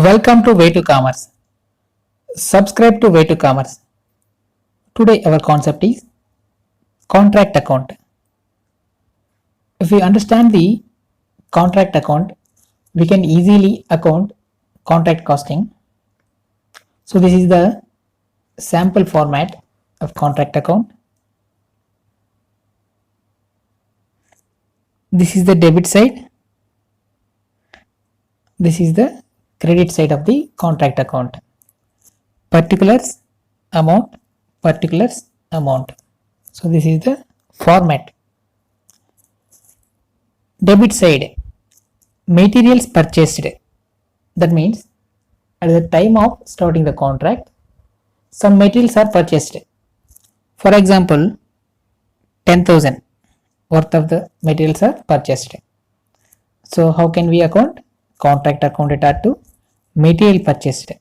Welcome to Way to Commerce. Subscribe to Way to Commerce. Today our concept is contract account. If we understand the contract account, we can easily account contract costing. So this is the sample format of contract account. This is the debit side. This is the credit side of the contract account. Particulars, amount, particulars, amount. So this is the format. Debit side, materials purchased. That means at the time of starting the contract, some materials are purchased. For example, 10,000 worth of the materials are purchased. So how can we account? Contract accounted to material purchased.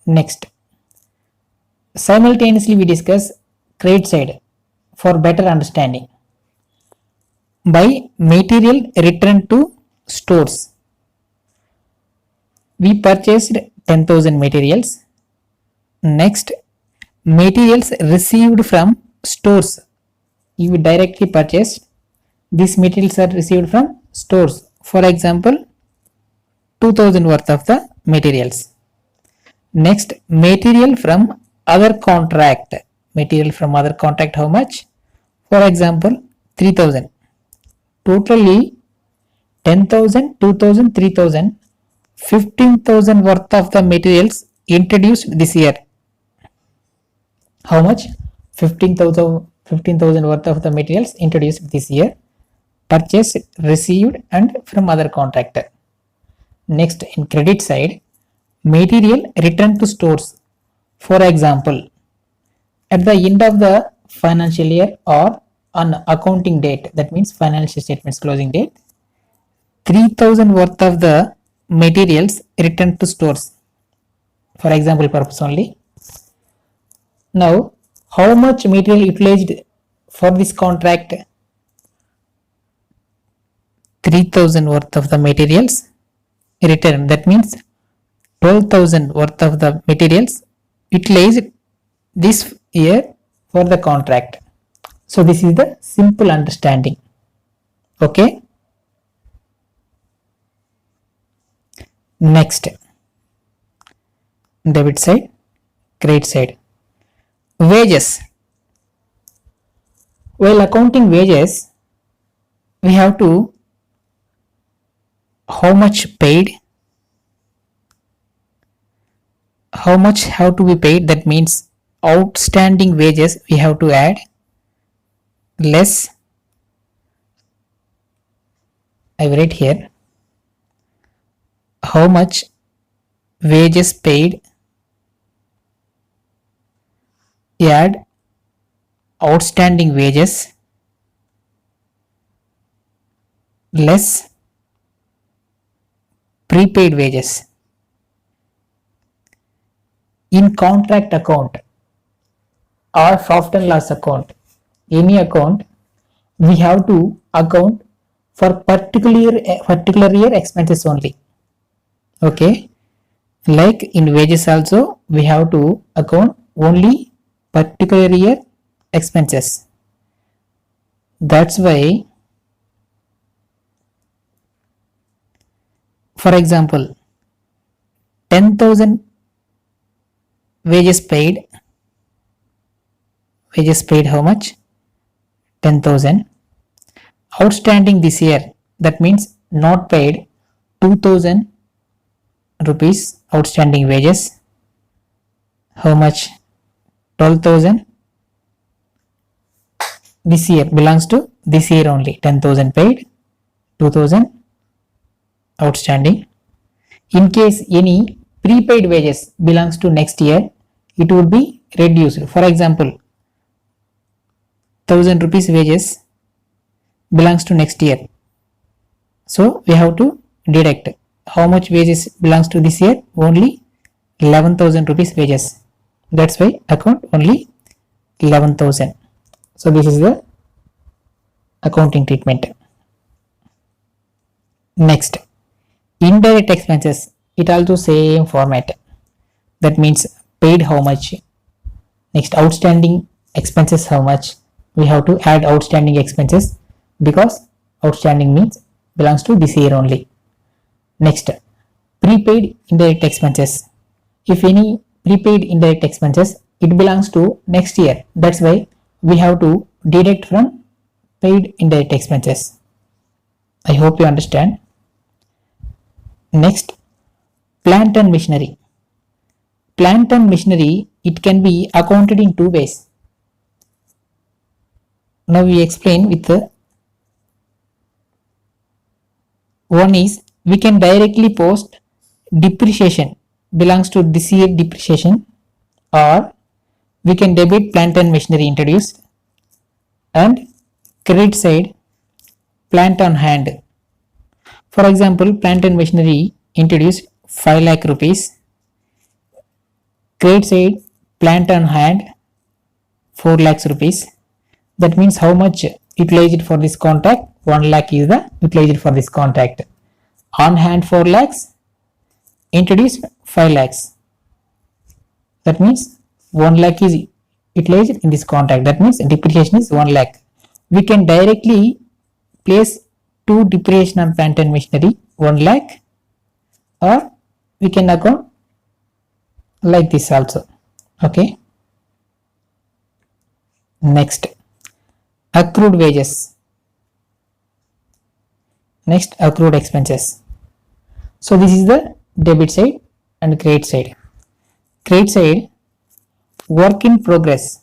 Next, simultaneously we discuss credit side for better understanding. By material returned to stores, we purchased 10,000 materials. Next, materials received from stores, you directly purchased. These materials are received from stores. For example, 2,000 worth of the materials. Next, material from other contract. Material from other contract, how much? For example, 3,000. Totally 10,000, 2,000, 3,000, 15,000 worth of the materials introduced this year. How much? 15,000 worth of the materials introduced this year, purchased, received, and from other contractor. Next, in credit side, material returned to stores. For example, at the end of the financial year or on accounting date, that means financial statements closing date, 3,000 worth of the materials returned to stores. For example purpose only. Now, how much material utilized for this contract? 3,000 worth of the materials returned. That means 12,000 worth of the materials utilized this year for the contract. So this is the simple understanding. Okay. Next, debit side, credit side. Wages. While accounting wages, we have to how much paid, how much have to be paid. That means outstanding wages we have to add, less, I will write here, how much wages paid, add outstanding wages, less prepaid wages. In contract account or profit and loss account, any account, we have to account for particular year expenses only. Okay, like in wages also we have to account only particular year expenses. That's why, for example, 10,000 wages paid how much? 10,000. Outstanding this year, that means not paid, 2,000 rupees outstanding wages. How much? 12,000. This year belongs to this year only. 10,000 paid, 2,000 outstanding. In case any prepaid wages belongs to next year, it would be reduced. For example, 1,000 rupees wages belongs to next year. So we have to deduct how much wages belongs to this year? Only 11,000 rupees wages. That's why account only 11,000. So this is the accounting treatment. Next, indirect expenses. it also same format. That means paid how much, next outstanding expenses how much. We have to add outstanding expenses because outstanding means belongs to this year only. Next, prepaid indirect expenses. If any prepaid indirect expenses, it belongs to next year. That's why we have to deduct from paid indirect expenses. I hope you understand. Next, plant and machinery. Plant and machinery, it can be accounted in two ways. Now we explain with the one is we can directly post depreciation belongs to this year depreciation, or we can debit plant and machinery introduced, and credit side plant on hand. For example, plant and machinery introduced 5 lakh rupees, credit side plant on hand 4 lakhs rupees. That means how much utilized for this contract? 1 lakh is the utilized for this contract. On hand 4 lakhs, introduced 5 lakhs. That means 1 lakh is utilized in this contract. That means depreciation is 1 lakh. We can directly place two depreciation on plant and machinery 1 lakh, or we can account like this also. Okay. Next, accrued wages. Next, accrued expenses. So this is the debit side and credit side. Credit side, work in progress.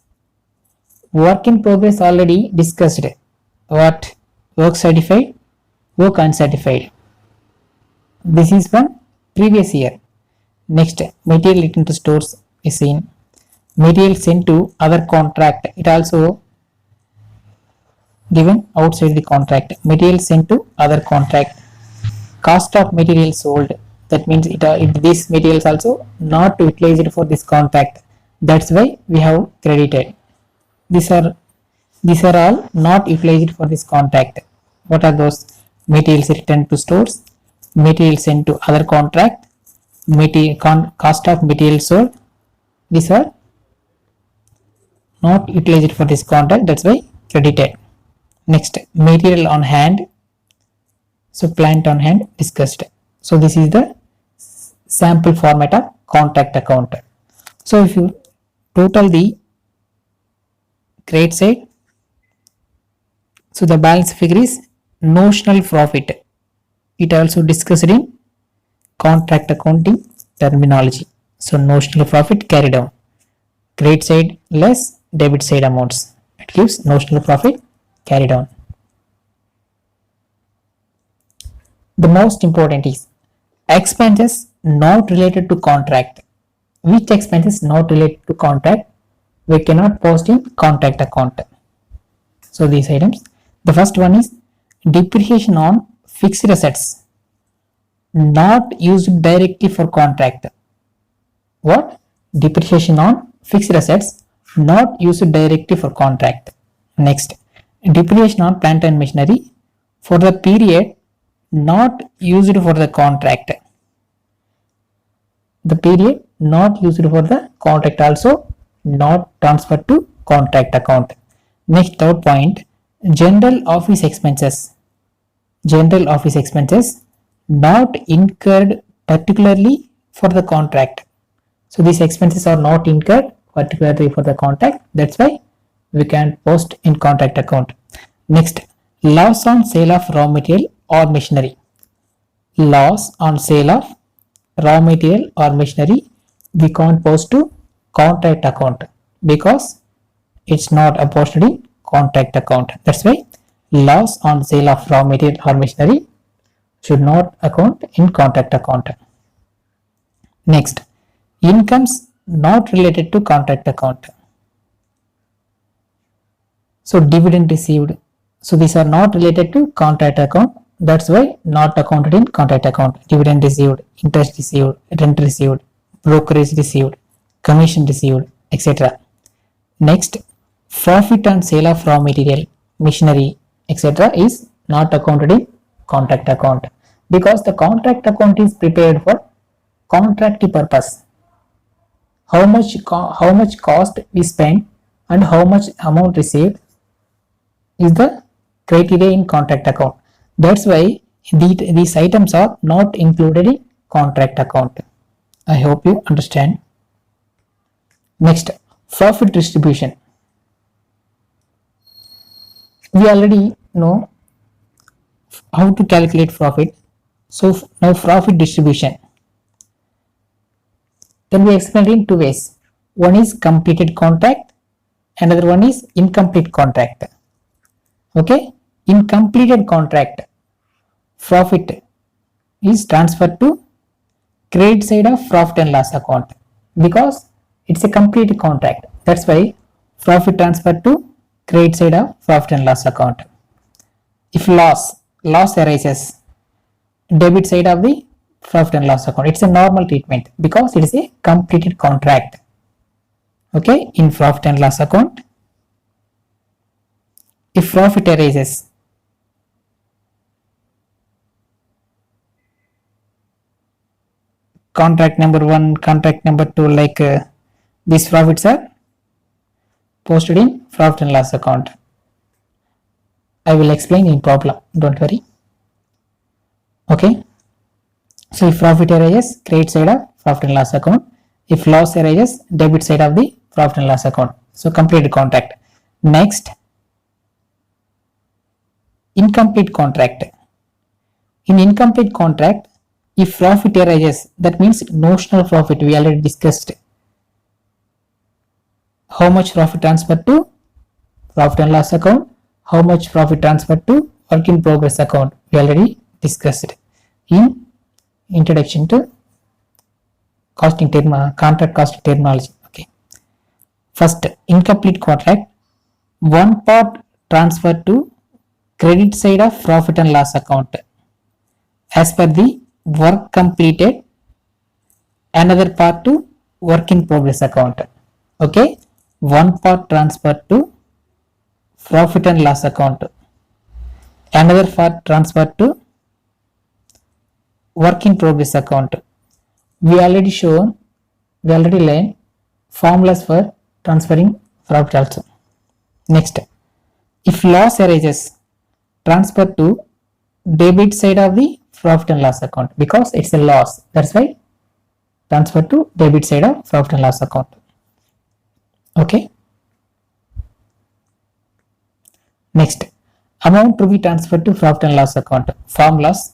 Work in progress already discussed. What? Work certified, work uncertified. This is from previous year. Next, material returned to stores is seen. Material sent to other contract, it also given outside the contract. Material sent to other contract. Cost of material sold, that means this material is also not utilized for this contract. That's why we have credited. These are all not utilized for this contract. What are those? Materials returned to stores, material sent to other contract, cost of material sold. These are not utilized for this contract. That's why credited. Next, material on hand. So plant on hand discussed. So this is the sample format of contract account. So if you total the credit side, so the balance figure is notional profit. It also discussed in contract accounting terminology. So notional profit carried down. Credit side less debit side amounts. It gives notional profit carried on. The most important is expenses not related to contract. Which expenses not related to contract we cannot post in contract account? So these items. The first one is depreciation on fixed assets not used directly for contract. What? Depreciation on fixed assets not used directly for contract. Next, depreciation on plant and machinery for the period not used for the contract. The period not used for the contract also not transferred to contract account. Next, third point, general office expenses. General office expenses not incurred particularly for the contract. So these expenses are not incurred particularly for the contract. That's why we can post in contract account. Next, loss on sale of raw material or machinery. Loss on sale of raw material or machinery we can't post to contract account because it's not posted in contract account. That's why loss on sale of raw material or machinery should not account in contract account. Next, incomes not related to contract account. So dividend received. So these are not related to contract account. That's why not accounted in contract account. Dividend received, interest received, rent received, brokerage received, commission received, etc. Next, profit on sale of raw material, machinery, etc. is not accounted in contract account because the contract account is prepared for contract purpose. How much cost we spend and how much amount received is the criteria in contract account. That's why these items are not included in contract account. I hope you understand. Next, profit distribution. We already know how to calculate profit. So now profit distribution can be explained in two ways. One is completed contract, another one is incomplete contract. Okay, in completed contract, profit is transferred to credit side of profit and loss account because it's a complete contract. That's why profit transferred to credit side of profit and loss account. If loss arises, debit side of the profit and loss account. It's a normal treatment because it is a completed contract. Okay, in profit and loss account, if profit arises, contract number 1, contract number 2, like these profits are posted in profit and loss account. I will explain in problem, don't worry. Okay, so if profit arises, credit side of profit and loss account. If loss arises, debit side of the profit and loss account. So completed contract. Next, incomplete contract. In incomplete contract, if profit arises, that means notional profit. We already discussed how much profit transferred to profit and loss account, how much profit transferred to work in progress account. We already discussed in introduction to costing contract costing terminology. Okay, first, incomplete contract, one part transferred to credit side of profit and loss account as per the work completed, another part to work in progress account. Okay, one part transferred to profit and loss account, another part transferred to work in progress account. We already learned formulas for transferring profit also. Next, if loss arises, transfer to debit side of the profit and loss account because it's a loss. That's why transfer to debit side of profit and loss account. Okay. Next, amount to be transferred to profit and loss account. Formulas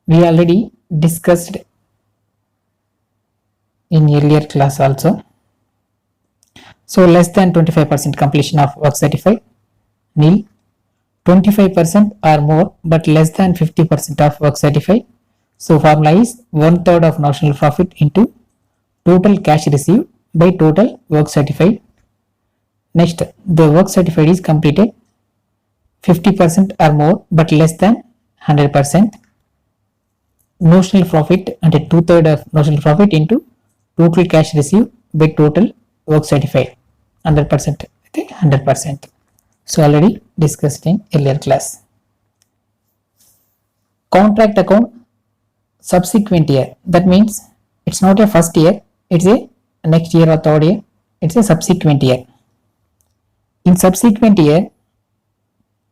we already discussed in earlier class also. So less than 25% completion of work certified, nil. 25% or more but less than 50% of work certified. So formula is 1/3 of notional profit into total cash received by total work certified. Next, the work certified is completed 50% or more but less than 100%. Notional profit and 2/3 of notional profit into total cash received by total work certified, 100% with 100%. So already discussed in earlier class. Contract account subsequent year, that means it's not a first year, it's a next year or third year, it's a subsequent year. In subsequent year,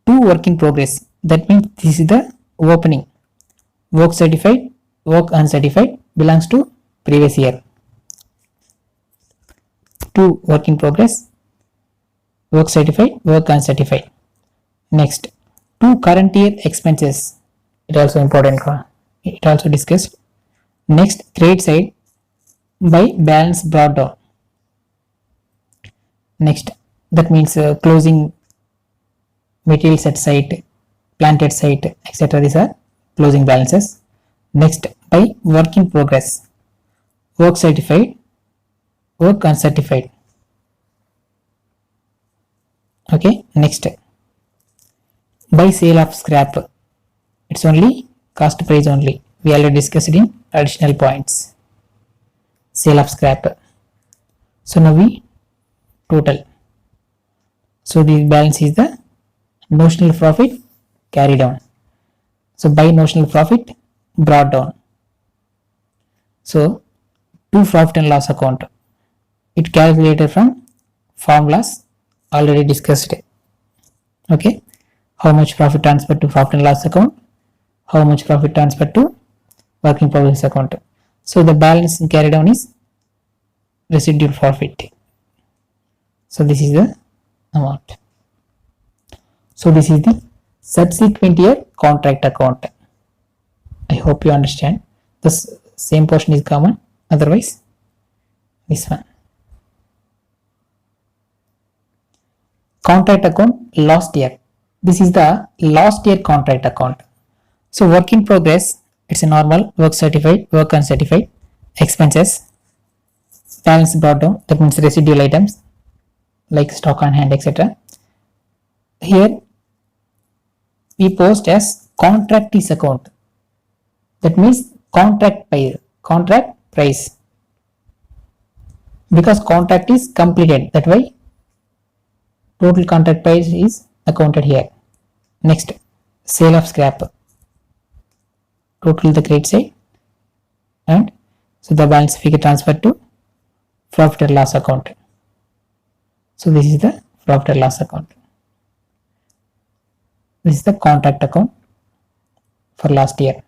two work in progress, that means this is the opening. Work certified, work uncertified belongs to previous year. Two work in progress, work certified, work uncertified. Next, two current year expenses. It also important. It also discussed. Next, credit side by balance brought down. Next, that means closing materials at site, plant at site, etc. These are closing balances. Next, by work in progress, work certified, work uncertified. Okay, next, by sale of scrap, it's only cost price only. We already discussed in additional points. Sale of scrap. So now we total. So the balance is the notional profit carried down. So by notional profit brought down. So to profit and loss account, it calculated from formulas already discussed. Okay, how much profit transferred to profit and loss account, how much profit transferred to work in progress account. So the balance carried on is residual profit. So this is the amount. So this is the subsequent year contract account. I hope you understand. The same portion is common, otherwise this one. Contract account last year. This is the last year contract account. So work in progress, it's a normal, work certified, work uncertified, expenses, balance brought down, that means residual items like stock on hand, etc. Here we post as contractees account, that means contract price, because contract is completed, that why total contract price is accounted here. Next, sale of scrap, total the credit side, and so the balance figure transferred to profit and loss account. So this is the profit and loss account. This is the contract account for last year.